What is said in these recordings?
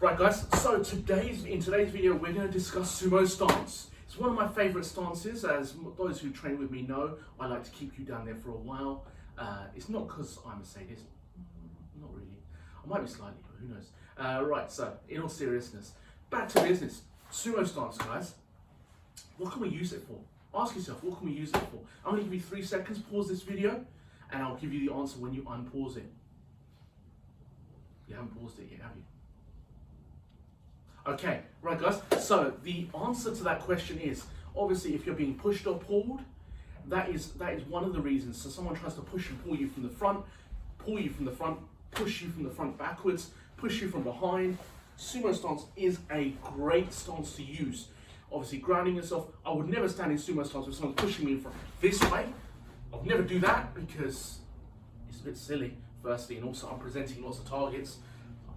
Right guys, so in today's video we're going to discuss sumo stance. It's one of my favourite stances, as those who train with me know. I like to keep you down there for a while. It's not because I'm a sadist, not really. I might be slightly, but who knows. Right, so in all seriousness, back to business. Sumo stance, guys. What can we use it for? Ask yourself, what can we use it for? I'm going to give you 3 seconds, pause this video, and I'll give you the answer when you unpause it. You haven't paused it yet, have you? Okay, right guys, so the answer to that question is, obviously if you're being pushed or pulled, that is one of the reasons. So someone tries to push and pull you from the front, pull you from the front, push you from the front backwards, push you from behind. Sumo stance is a great stance to use. Obviously grounding yourself. I would never stand in sumo stance with someone pushing me from this way. I would never do that because it's a bit silly, firstly, and also I'm presenting lots of targets.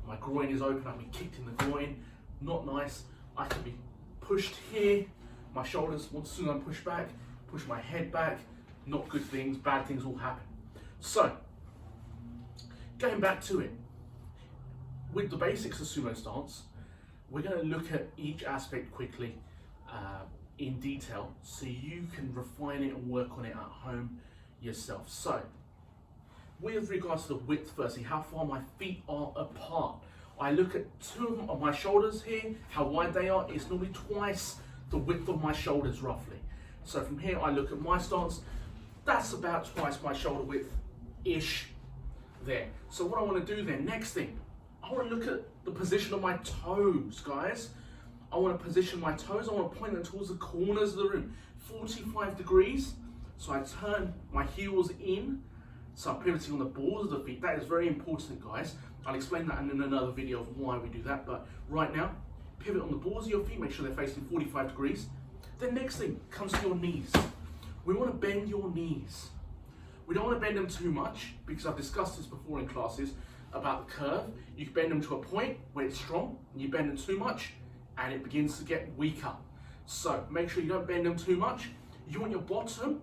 My groin is open, I'll be kicked in the groin. Not nice. I can be pushed here. My shoulders, as soon as I'm pushed back, push my head back. Not good things, bad things will happen. So, going back to it, with the basics of sumo stance, we're going to look at each aspect quickly in detail so you can refine it and work on it at home yourself. So, with regards to the width, firstly, how far my feet are apart. I look at 2 of my shoulders here, how wide they are. It's normally twice the width of my shoulders, roughly. So from here, I look at my stance. That's about twice my shoulder width-ish there. So what I want to do then, next thing, I want to look at the position of my toes, guys. I want to position my toes. I want to point them towards the corners of the room, 45 degrees. So I turn my heels in. So I'm pivoting on the balls of the feet. That is very important, guys. I'll explain that in another video of why we do that. But right now, pivot on the balls of your feet. Make sure they're facing 45 degrees. The next thing comes to your knees. We want to bend your knees. We don't want to bend them too much because I've discussed this before in classes about the curve. You can bend them to a point where it's strong. And you bend them too much and it begins to get weaker. So make sure you don't bend them too much. You want your bottom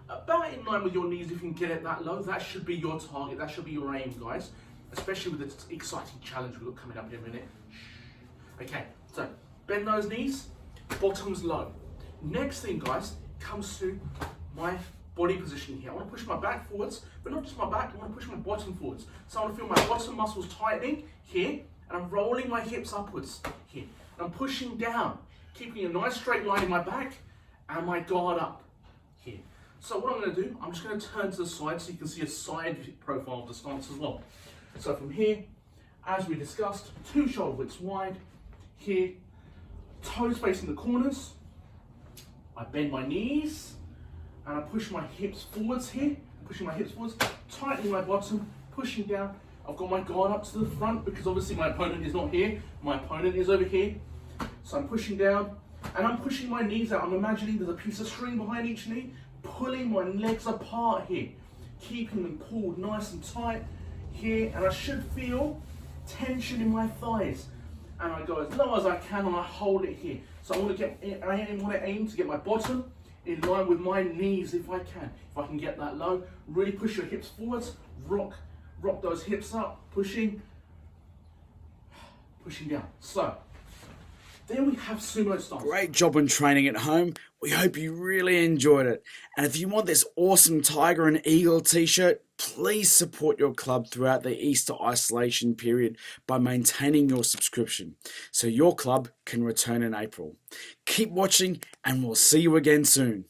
about in line with your knees. If you can get it that low, that should be your target, that should be your aim, guys, especially with the exciting challenge we've got coming up in a minute. Okay, so bend those knees, bottom's low. Next thing, guys, comes to my body positioning here. I want to push my back forwards, but not just my back, I want to push my bottom forwards. So I want to feel my bottom muscles tightening here, and I'm rolling my hips upwards here. And I'm pushing down, keeping a nice straight line in my back and my guard up here. So what I'm going to do, I'm just going to turn to the side so you can see a side profile of the stance as well. So from here, as we discussed, 2 shoulder widths wide. Here, toes facing the corners. I bend my knees and I push my hips forwards here. Pushing my hips forwards, tightening my bottom, pushing down. I've got my guard up to the front because obviously my opponent is not here. My opponent is over here. So I'm pushing down and I'm pushing my knees out. I'm imagining there's a piece of string behind each knee, pulling my legs apart here, keeping them pulled nice and tight here, and I should feel tension in my thighs. And I go as low as I can and I hold it here. So I want to aim to get my bottom in line with my knees if I can. If I can get that low, really push your hips forwards, rock those hips up, pushing down. So there we have sumo stance. Great job on training at home. We hope you really enjoyed it. And if you want this awesome Tiger and Eagle t-shirt, please support your club throughout the Easter isolation period by maintaining your subscription so your club can return in April. Keep watching and we'll see you again soon.